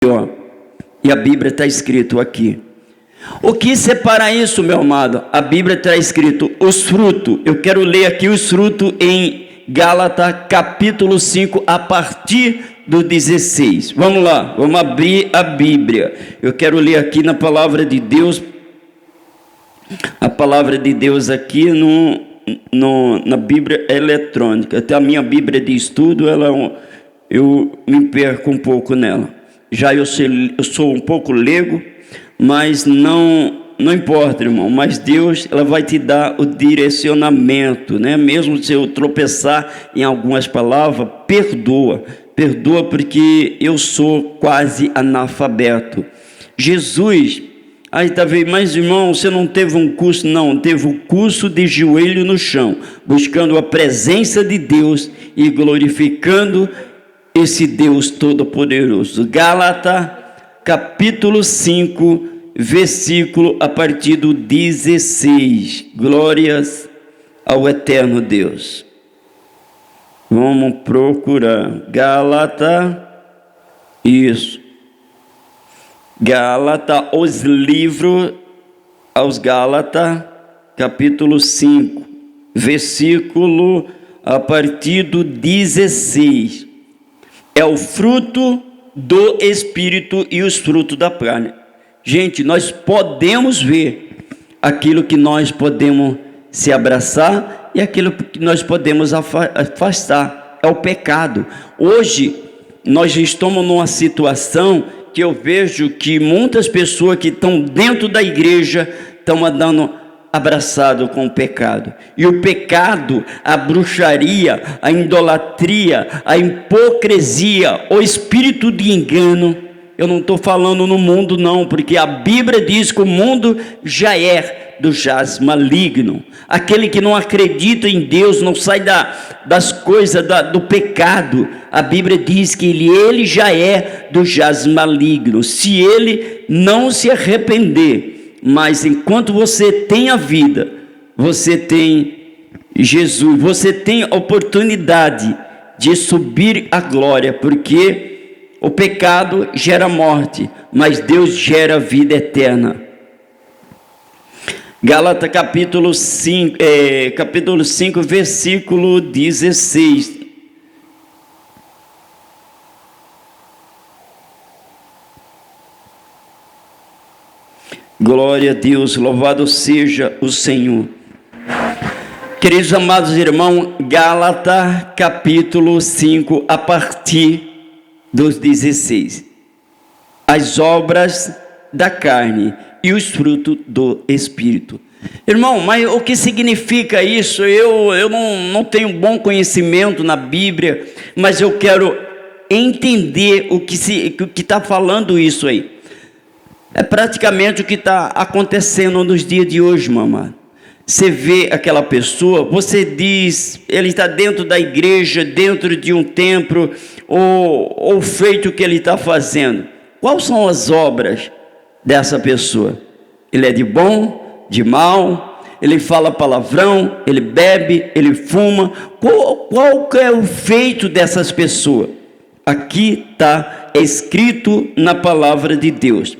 ó, e a Bíblia está escrito aqui. O que separa isso, meu amado? A Bíblia está escrito os frutos. Eu quero ler aqui os frutos em Gálatas capítulo 5, a partir do 16. Vamos lá, vamos abrir a Bíblia. Eu quero ler aqui na palavra de Deus. A palavra de Deus aqui na Bíblia eletrônica. Até a minha Bíblia de estudo, eu me perco um pouco nela. Já eu sou um pouco leigo, mas não importa, irmão. Mas Deus, ela vai te dar o direcionamento, né? Mesmo se eu tropeçar em algumas palavras, perdoa, porque eu sou quase analfabeto. Jesus, aí tá vendo, mas irmão, você não teve um curso? Não, teve um curso de joelho no chão, buscando a presença de Deus e glorificando esse Deus Todo-Poderoso. Gálatas, capítulo 5, versículo a partir do 16. Glórias ao eterno Deus. Vamos procurar. Gálatas, isso. Gálatas, os livros aos Gálatas, capítulo 5, versículo a partir do 16. É o fruto do Espírito e os frutos da carne. Gente, nós podemos ver aquilo que nós podemos se abraçar e aquilo que nós podemos afastar. É o pecado. Hoje, nós estamos numa situação que eu vejo que muitas pessoas que estão dentro da igreja estão andando abraçado com o pecado. E o pecado, a bruxaria, a idolatria, a hipocrisia, o espírito de engano. Eu não estou falando no mundo não, porque a Bíblia diz que o mundo já é do jaz maligno. Aquele que não acredita em Deus, não sai das coisas do pecado. A Bíblia diz que ele já é do jaz maligno. Se ele não se arrepender, mas enquanto você tem a vida, você tem Jesus, você tem a oportunidade de subir à glória, porque o pecado gera morte, mas Deus gera vida eterna. Gálatas capítulo 5, versículo 16. Glória a Deus, louvado seja o Senhor. Queridos amados irmãos, Gálatas capítulo 5, a partir dos 16. As obras da carne e os frutos do Espírito. Irmão, mas o que significa isso? Eu não tenho bom conhecimento na Bíblia, mas eu quero entender o que está falando isso aí. É praticamente o que está acontecendo nos dias de hoje, mamãe. Você vê aquela pessoa, você diz, ele está dentro da igreja, dentro de um templo, ou o feito que ele está fazendo. Quais são as obras dessa pessoa? Ele é de bom, de mal, ele fala palavrão, ele bebe, ele fuma. Qual é o feito dessas pessoas? Aqui está escrito na palavra de Deus.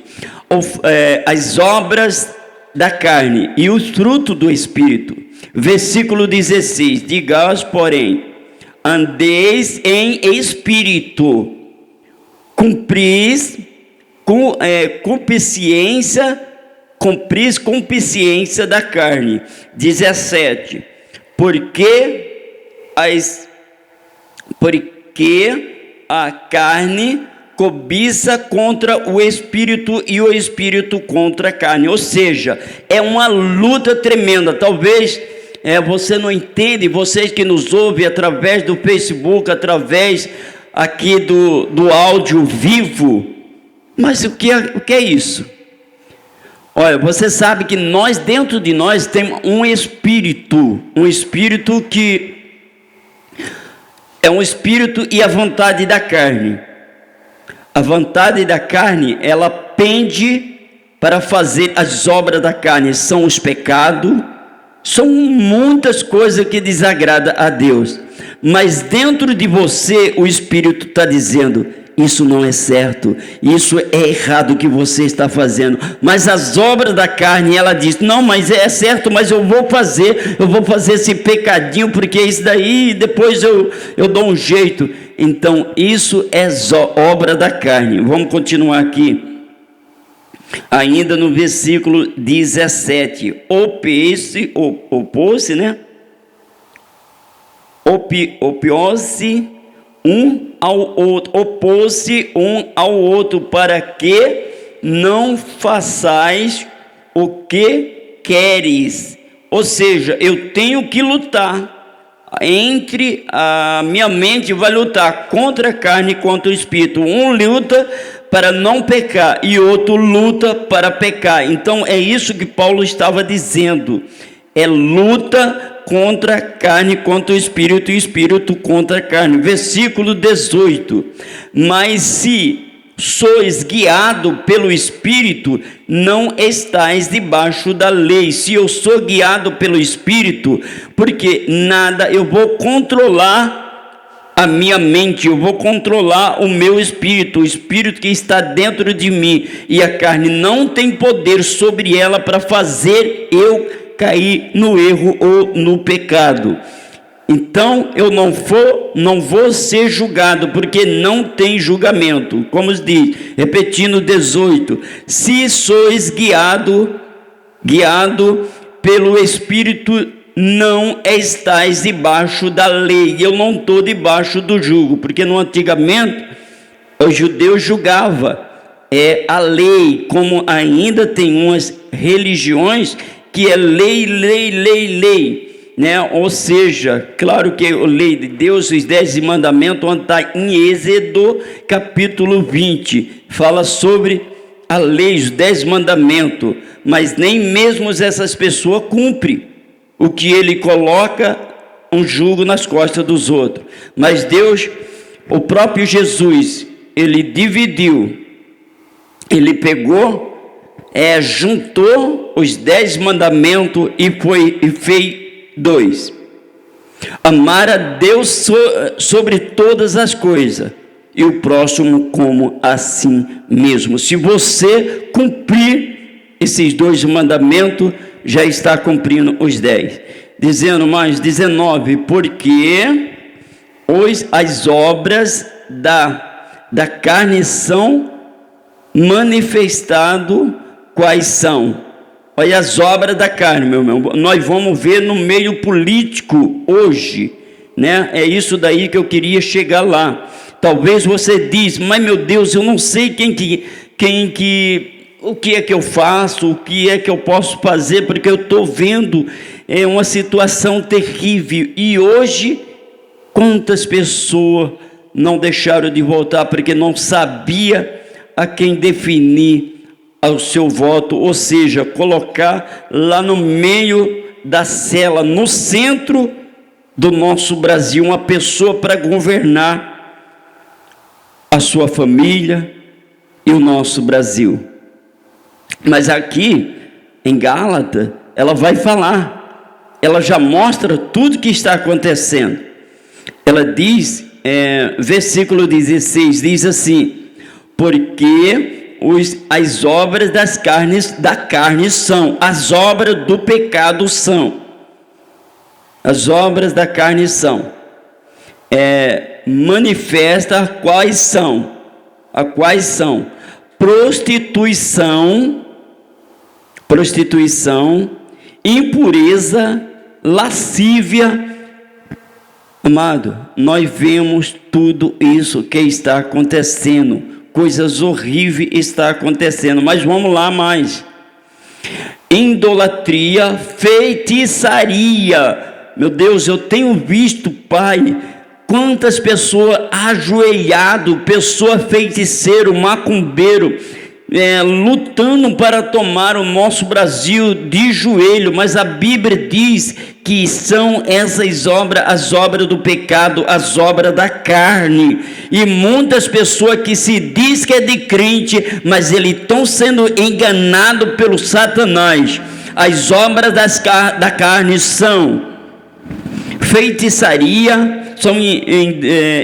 As obras da carne e os frutos do Espírito. Versículo 16. Digaos, porém, andeis em espírito, cumpris consciência da carne. 17. Porque a carne cobiça contra o Espírito e o Espírito contra a carne. Ou seja, é uma luta tremenda. Talvez você não entende, vocês que nos ouvem através do Facebook, através aqui do áudio vivo. Mas o que é isso? Olha, você sabe que dentro de nós temos um espírito que é um espírito e a vontade da carne. A vontade da carne, ela pende para fazer as obras da carne. São os pecados, são muitas coisas que desagradam a Deus. Mas dentro de você, o Espírito está dizendo, isso não é certo, isso é errado o que você está fazendo. Mas as obras da carne, ela diz, não, mas é certo, mas eu vou fazer esse pecadinho, porque isso daí, depois eu dou um jeito. Então, isso é obra da carne. Vamos continuar aqui. Ainda no versículo 17, opôs-se, né? Opôs-se um ao outro, para que não façais o que queres. Ou seja, eu tenho que lutar. Entre a minha mente vai lutar contra a carne e contra o espírito. Um luta para não pecar e outro luta para pecar. Então é isso que Paulo estava dizendo. É luta contra a carne, contra o espírito, e o espírito contra a carne. Versículo 18. Mas se sois guiado pelo Espírito, não estais debaixo da lei. Se eu sou guiado pelo Espírito, porque nada, eu vou controlar a minha mente, eu vou controlar o meu espírito, o espírito que está dentro de mim, e a carne não tem poder sobre ela para fazer eu cair no erro ou no pecado. Então eu não vou ser julgado, porque não tem julgamento. Como diz, repetindo 18, se sois guiado pelo Espírito, não estais debaixo da lei. Eu não estou debaixo do jugo, porque no antigamente os judeus julgavam a lei, como ainda tem umas religiões que é lei, né? Ou seja, claro que a lei de Deus, os 10 mandamentos, onde está em Êxodo capítulo 20, fala sobre a lei, os 10 mandamentos, mas nem mesmo essas pessoas cumprem o que ele coloca, um jugo nas costas dos outros. Mas Deus, o próprio Jesus, ele dividiu, ele pegou, juntou os 10 mandamentos e fez 2. Amar a Deus sobre todas as coisas e o próximo como a si mesmo. Se você cumprir esses 2 mandamentos, já está cumprindo os 10. Dizendo mais 19, porque as obras da carne são manifestado. Quais são? Olha as obras da carne, meu irmão. Nós vamos ver no meio político hoje, né? É isso daí que eu queria chegar lá. Talvez você diz, mas meu Deus, eu não sei o que é que eu faço, o que é que eu posso fazer, porque eu estou vendo uma situação terrível. E hoje, quantas pessoas não deixaram de votar porque não sabia a quem definir ao seu voto, ou seja, colocar lá no meio da cela, no centro do nosso Brasil, uma pessoa para governar a sua família e o nosso Brasil. Mas aqui em Gálatas, ela vai falar, ela já mostra tudo que está acontecendo. Ela diz, versículo 16, diz assim, porque as obras da carne são, as obras do pecado são, as obras da carne são, manifesta quais são, prostituição, impureza, lascívia. Amado, nós vemos tudo isso que está acontecendo, coisas horríveis está acontecendo, mas vamos lá mais. Idolatria, feitiçaria. Meu Deus, eu tenho visto, Pai, quantas pessoas ajoelhado, pessoa feiticeiro, macumbeiro, lutando para tomar o nosso Brasil de joelho, mas a Bíblia diz que são essas obras, as obras do pecado, as obras da carne, e muitas pessoas que se diz que é de crente, mas eles estão sendo enganados pelo Satanás. As obras da carne são feitiçaria, são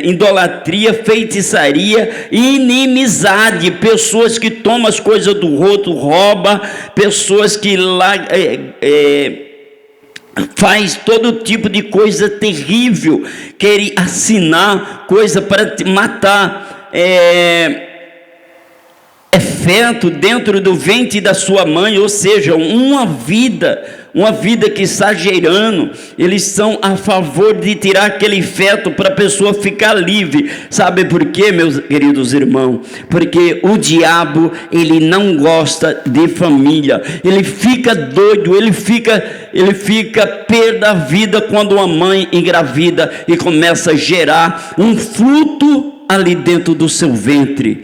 idolatria, feitiçaria e inimizade. Pessoas que tomam as coisas do outro, roubam, pessoas que faz todo tipo de coisa terrível, querem assinar coisa para te matar, feto dentro do ventre da sua mãe, ou seja, uma vida que está gerando. Eles são a favor de tirar aquele feto para a pessoa ficar livre. Sabe por quê, meus queridos irmãos? Porque o diabo, ele não gosta de família, ele fica doido, ele fica pé da vida quando uma mãe engravida e começa a gerar um fruto ali dentro do seu ventre.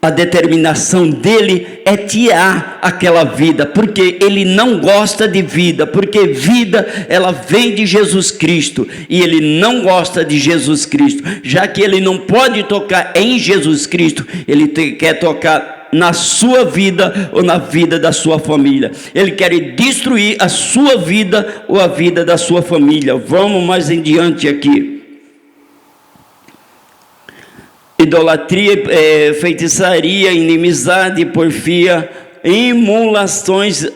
A determinação dele é tirar aquela vida, porque ele não gosta de vida, porque vida, ela vem de Jesus Cristo, e ele não gosta de Jesus Cristo. Já que ele não pode tocar em Jesus Cristo, ele quer tocar na sua vida ou na vida da sua família. Ele quer destruir a sua vida ou a vida da sua família. Vamos mais em diante aqui. Idolatria, feitiçaria, inimizade, porfia, emulações,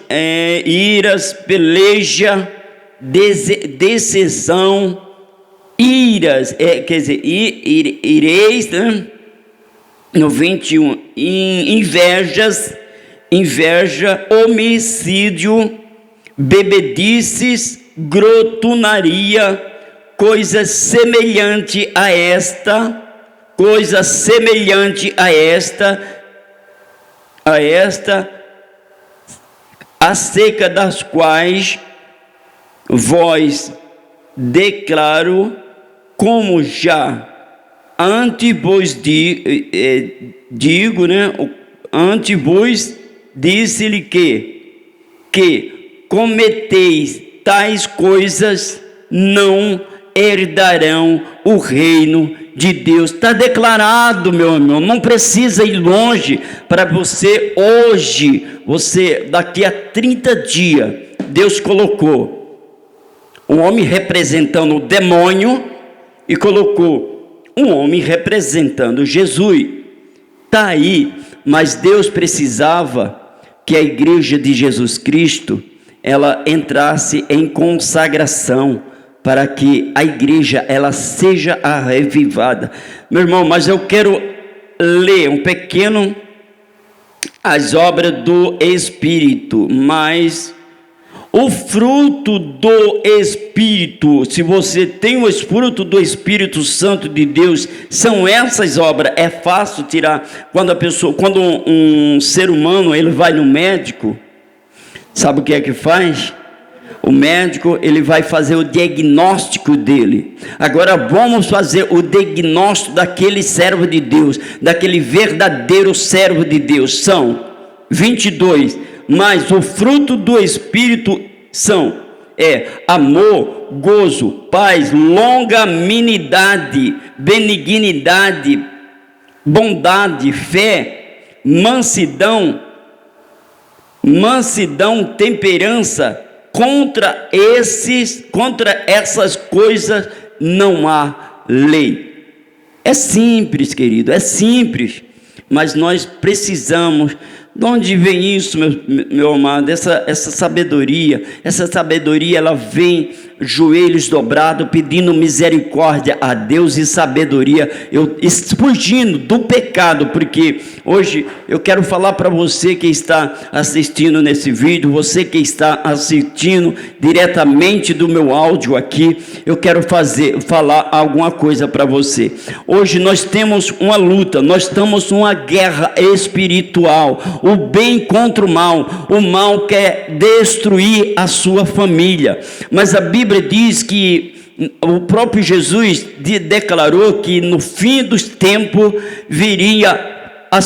iras, peleja, decisão, iras, quer dizer, ireis, né? No 21, inveja, homicídio, bebedices, grotunaria, coisa semelhante a esta, acerca das quais vós declaro, como já antes vos digo, né? Antes vos disse-lhe que cometeis tais coisas, não herdarão o reino de Deus. Está declarado, meu irmão. Não precisa ir longe para você hoje. Daqui a 30 dias, Deus colocou um homem representando o demônio e colocou um homem representando Jesus. Está aí, mas Deus precisava que a igreja de Jesus Cristo, ela entrasse em consagração, para que a igreja, ela seja revivada. Meu irmão, mas eu quero ler um pequeno as obras do Espírito, mas o fruto do Espírito, se você tem o fruto do Espírito Santo de Deus, são essas obras. É fácil tirar. Quando um ser humano, ele vai no médico, sabe o que é que faz? O médico, ele vai fazer o diagnóstico dele. Agora vamos fazer o diagnóstico daquele servo de Deus, daquele verdadeiro servo de Deus. São 22, mas o fruto do Espírito são amor, gozo, paz, longanimidade, benignidade, bondade, fé, mansidão, temperança. Contra essas coisas não há lei. É simples, querido, é simples, mas nós precisamos. De onde vem isso, meu amado? Essa sabedoria, ela vem joelhos dobrados, pedindo misericórdia a Deus e sabedoria, fugindo do pecado, porque hoje eu quero falar para você que está assistindo nesse vídeo, você que está assistindo diretamente do meu áudio aqui, eu quero falar alguma coisa para você. Hoje nós temos uma luta, nós estamos numa guerra espiritual, o bem contra o mal quer destruir a sua família, mas a Bíblia diz que o próprio Jesus declarou que no fim dos tempos viria a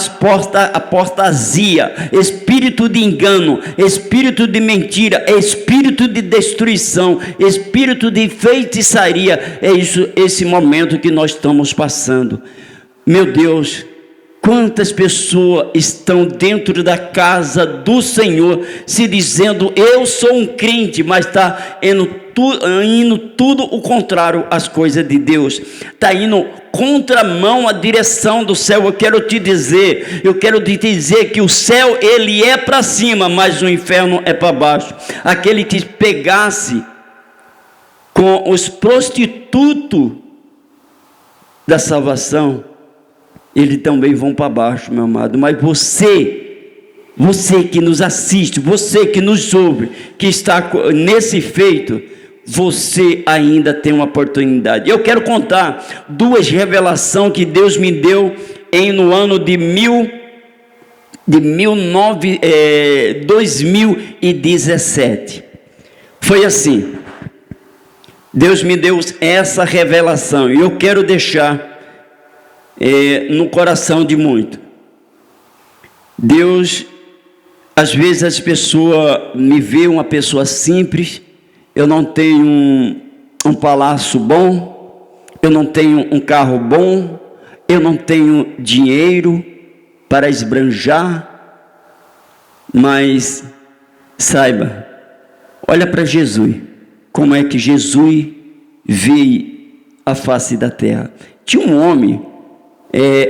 apostasia, espírito de engano, espírito de mentira, espírito de destruição, espírito de feitiçaria. É esse momento que nós estamos passando. Meu Deus, quantas pessoas estão dentro da casa do Senhor se dizendo eu sou um crente, mas está indo indo tudo o contrário às coisas de Deus, está indo contramão à direção do céu. Eu quero te dizer que o céu ele é para cima, mas o inferno é para baixo. Aquele que pegasse com os prostitutos da salvação, eles também vão para baixo, meu amado. Mas você que nos assiste, você que nos ouve, que está nesse feito, você ainda tem uma oportunidade. Eu quero contar duas revelações que Deus me deu no ano de 2017. Foi assim, Deus me deu essa revelação, e eu quero deixar no coração de muito. Deus, às vezes as pessoas me veem uma pessoa simples, eu não tenho um palácio bom, eu não tenho um carro bom, eu não tenho dinheiro para esbanjar, mas saiba, olha para Jesus, como é que Jesus veio à face da terra. Tinha um homem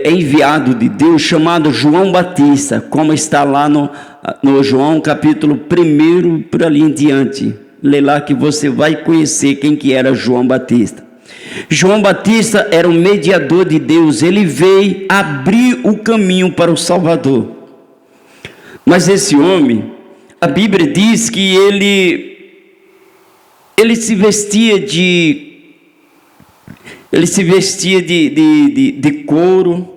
enviado de Deus chamado João Batista, como está lá no João capítulo 1, por ali em diante. Lê lá que você vai conhecer quem que era João Batista. João Batista era um mediador de Deus, ele veio abrir o caminho para o Salvador. Mas esse homem, a Bíblia diz que ele se vestia de couro,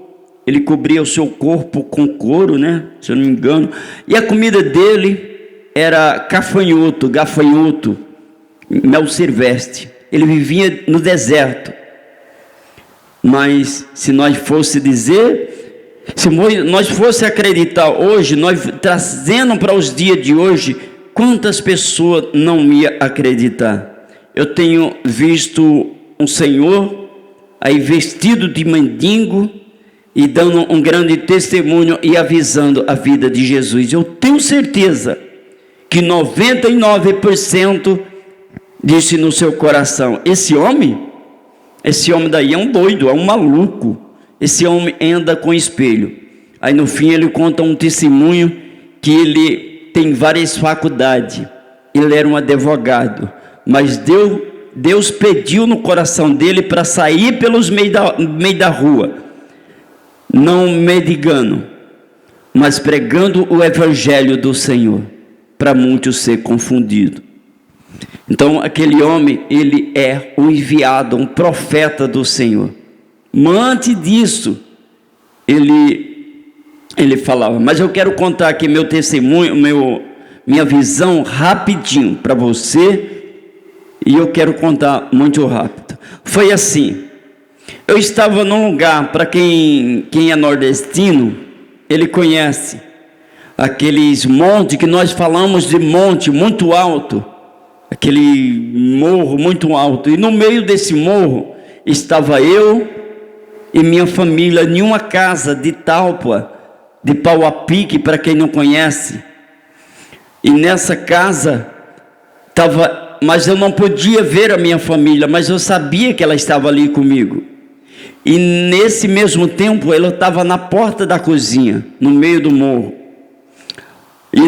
ele cobria o seu corpo com couro, né? Se eu não me engano. E a comida dele era gafanhoto, mel silvestre. Ele vivia no deserto. Mas se nós fosse acreditar hoje, nós trazendo para os dias de hoje, quantas pessoas não iam acreditar? Eu tenho visto um senhor aí vestido de mendigo e dando um grande testemunho e avisando a vida de Jesus. Eu tenho certeza que 99% disse no seu coração: esse homem daí é um doido, é um maluco, esse homem anda com espelho. Aí no fim ele conta um testemunho que ele tem várias faculdades, ele era um advogado, mas Deus pediu no coração dele para sair pelos meio da rua, não mendigando, mas pregando o evangelho do Senhor, para muitos ser confundido. Então aquele homem, ele é um enviado, um profeta do Senhor. Mas antes disso, ele falava, mas eu quero contar aqui meu testemunho, minha visão rapidinho para você, e eu quero contar muito rápido. Foi assim, eu estava num lugar, para quem é nordestino, ele conhece aqueles montes que nós falamos de monte muito alto, aquele morro muito alto, e no meio desse morro estava eu e minha família em uma casa de talpa, de pau a pique, para quem não conhece. E nessa casa estava, mas eu não podia ver a minha família, mas eu sabia que ela estava ali comigo. E nesse mesmo tempo ela estava na porta da cozinha, no meio do morro. E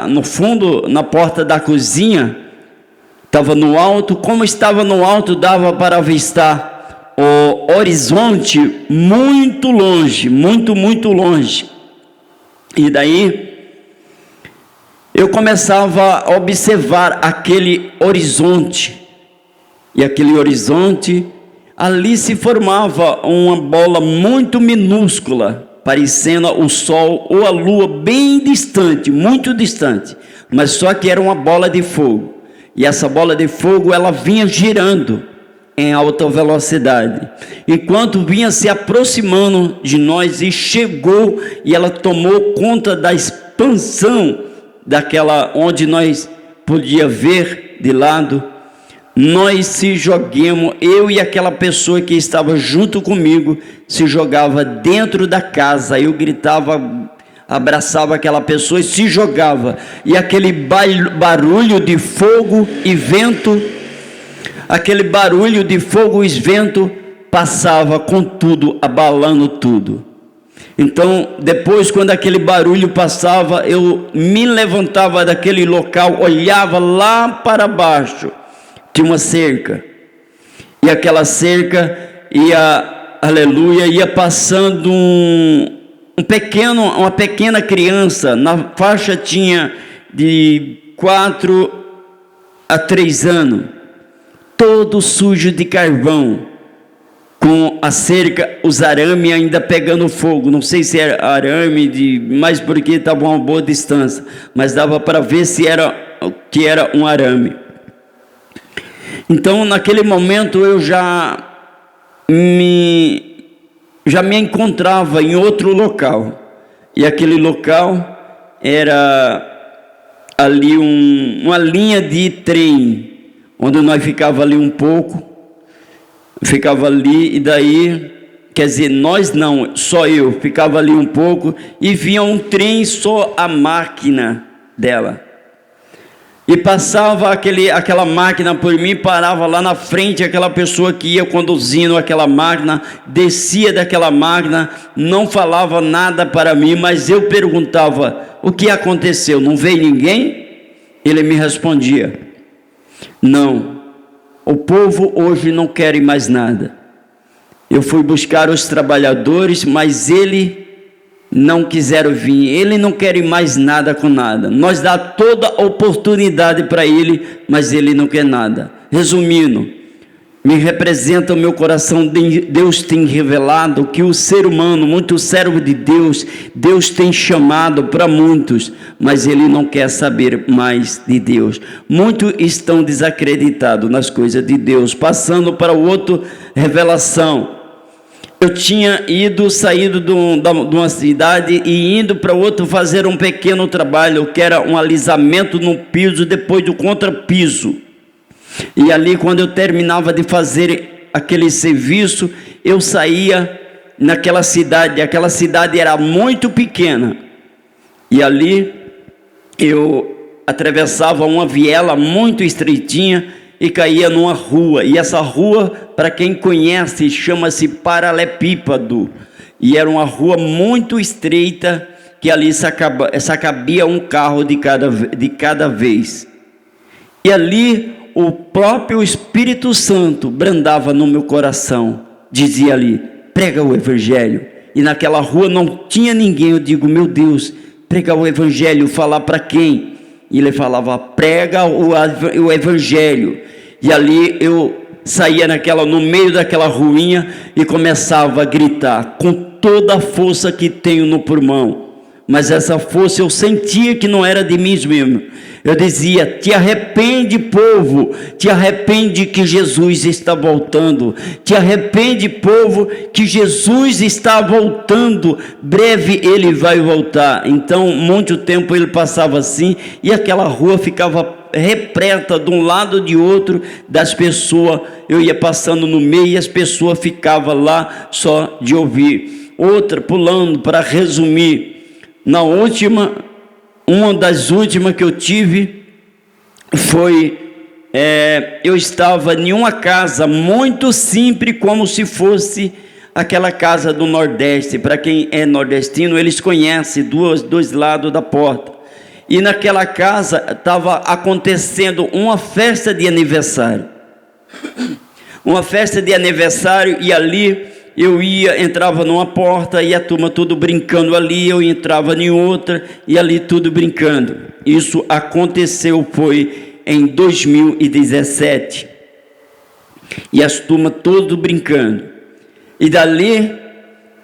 no fundo, na porta da cozinha, estava no alto. Como estava no alto, dava para avistar o horizonte muito longe, muito longe. E daí eu começava a observar aquele horizonte. E aquele horizonte, ali se formava uma bola muito minúscula, parecendo o sol ou a lua bem distante, muito distante, mas só que era uma bola de fogo. E essa bola de fogo, ela vinha girando em alta velocidade, enquanto vinha se aproximando de nós, e chegou, e ela tomou conta da expansão daquela onde nós podia ver de lado. Nós se jogamos, eu e aquela pessoa que estava junto comigo, se jogava dentro da casa. Eu gritava abraçava aquela pessoa e se jogava. E aquele barulho de fogo e vento, aquele barulho de fogo e vento passava com tudo, abalando tudo. Então, depois, quando aquele barulho passava, eu me levantava daquele local, olhava lá para baixo, tinha uma cerca, e aquela cerca ia, aleluia, ia passando uma pequena criança, na faixa tinha de 4 a 3 anos, todo sujo de carvão, com a cerca, os arames ainda pegando fogo. Não sei se era arame, mas porque estava a uma boa distância, mas dava para ver que era um arame. Então, naquele momento, eu já me encontrava em outro local, e aquele local era ali uma linha de trem, onde nós ficava ali um pouco, ficava ali, e daí, quer dizer, nós não, só eu, ficava ali um pouco, e via um trem, só a máquina dela, e passava aquela máquina por mim, parava lá na frente, aquela pessoa que ia conduzindo aquela máquina, descia daquela máquina, não falava nada para mim, mas eu perguntava, o que aconteceu, não veio ninguém? Ele me respondia, não, o povo hoje não quer mais nada. Eu fui buscar os trabalhadores, mas ele não quiseram vir. Ele não quer mais nada com nada. Nós dá toda a oportunidade para ele, mas ele não quer nada. Resumindo, me representa o meu coração. Deus tem revelado que o ser humano, muito servo de Deus, Deus tem chamado para muitos, mas ele não quer saber mais de Deus. Muitos estão desacreditados nas coisas de Deus, passando para o outro, revelação. Eu tinha saído de uma cidade e indo para outro fazer um pequeno trabalho, que era um alisamento no piso, depois do contrapiso. E ali, quando eu terminava de fazer aquele serviço, eu saía naquela cidade. Aquela cidade era muito pequena, e ali eu atravessava uma viela muito estreitinha e caía numa rua, e essa rua, para quem conhece, chama-se Paralelepípedo, e era uma rua muito estreita, que ali só cabia um carro de cada vez, e ali o próprio Espírito Santo brandava no meu coração, dizia ali, prega o Evangelho, e naquela rua não tinha ninguém. Eu digo, meu Deus, pregar o Evangelho, falar para quem? E ele falava, prega o Evangelho, e ali eu saía no meio daquela ruinha e começava a gritar, com toda a força que tenho no pulmão, mas essa força eu sentia que não era de mim mesmo. Eu dizia, te arrepende, povo, te arrepende que Jesus está voltando, te arrepende, povo, que Jesus está voltando, breve ele vai voltar. Então, muito tempo ele passava assim, e aquela rua ficava repleta de um lado e de outro das pessoas. Eu ia passando no meio e as pessoas ficavam lá só de ouvir. Outra, pulando, para resumir, uma das últimas que eu tive foi, eu estava em uma casa muito simples, como se fosse aquela casa do Nordeste. Para quem é nordestino, eles conhecem dois lados da porta. E naquela casa estava acontecendo uma festa de aniversário. Uma festa de aniversário, e ali eu entrava numa porta e a turma tudo brincando ali, eu entrava em outra e ali tudo brincando. Isso aconteceu, foi em 2017. E as turmas tudo brincando. E dali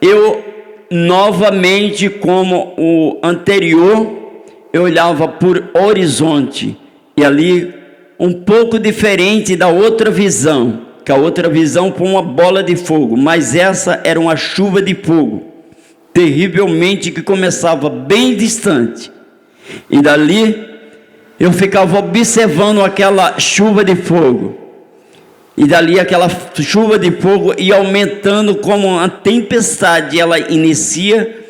eu novamente, como o anterior, eu olhava por horizonte, e ali um pouco diferente da outra visão, que a outra visão foi uma bola de fogo, mas essa era uma chuva de fogo, terrivelmente, que começava bem distante, e dali eu ficava observando aquela chuva de fogo, e dali aquela chuva de fogo ia aumentando como uma tempestade. Ela inicia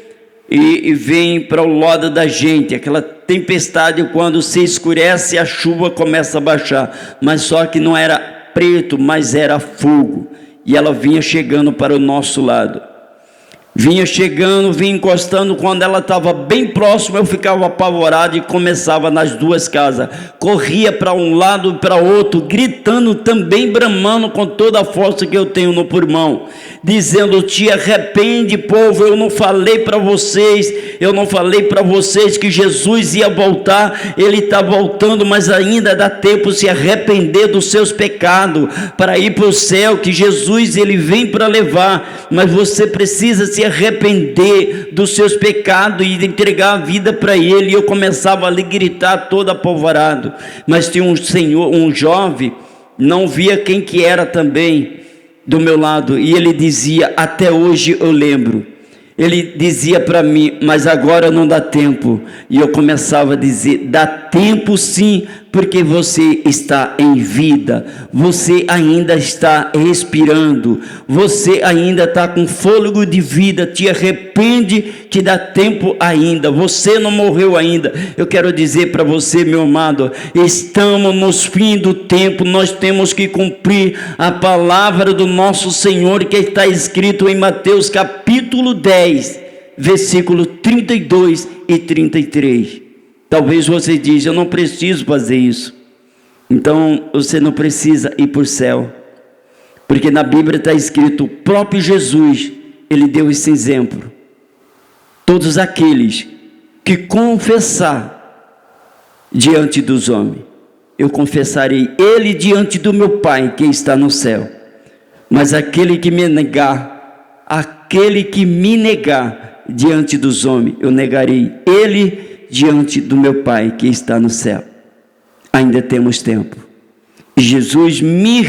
e vem para o lado da gente, aquela tempestade. Quando se escurece, a chuva começa a baixar, mas só que não era preto, mas era fogo, e ela vinha chegando para o nosso lado, vinha chegando, vinha encostando. Quando ela estava bem próxima, eu ficava apavorado e começava nas duas casas, corria para um lado e para outro, gritando também, bramando com toda a força que eu tenho no pulmão, dizendo: te arrepende, povo, eu não falei para vocês que Jesus ia voltar. Ele está voltando, mas ainda dá tempo de se arrepender dos seus pecados, para ir para o céu, que Jesus ele vem para levar, mas você precisa se arrepender dos seus pecados e entregar a vida para Ele. E eu começava a lhe gritar todo apavorado, mas tinha um jovem, não via quem que era também, do meu lado, e ele dizia: até hoje eu lembro, ele dizia para mim: mas agora não dá tempo. E eu começava a dizer: dá tempo sim, porque você está em vida, você ainda está respirando, você ainda está com fôlego de vida. Te arrepende, que dá tempo ainda, você não morreu ainda. Eu quero dizer para você, meu amado, estamos nos fim do tempo, nós temos que cumprir a palavra do nosso Senhor, que está escrito em Mateus capítulo 10, versículo 32 e 33. Talvez você diga: eu não preciso fazer isso. Então você não precisa ir para o céu, porque na Bíblia está escrito, o próprio Jesus, ele deu esse exemplo: todos aqueles que confessar diante dos homens, eu confessarei ele diante do meu Pai que está no céu. Mas aquele que me negar diante dos homens, eu negarei ele diante do meu Pai que está no céu. Ainda temos tempo. Jesus me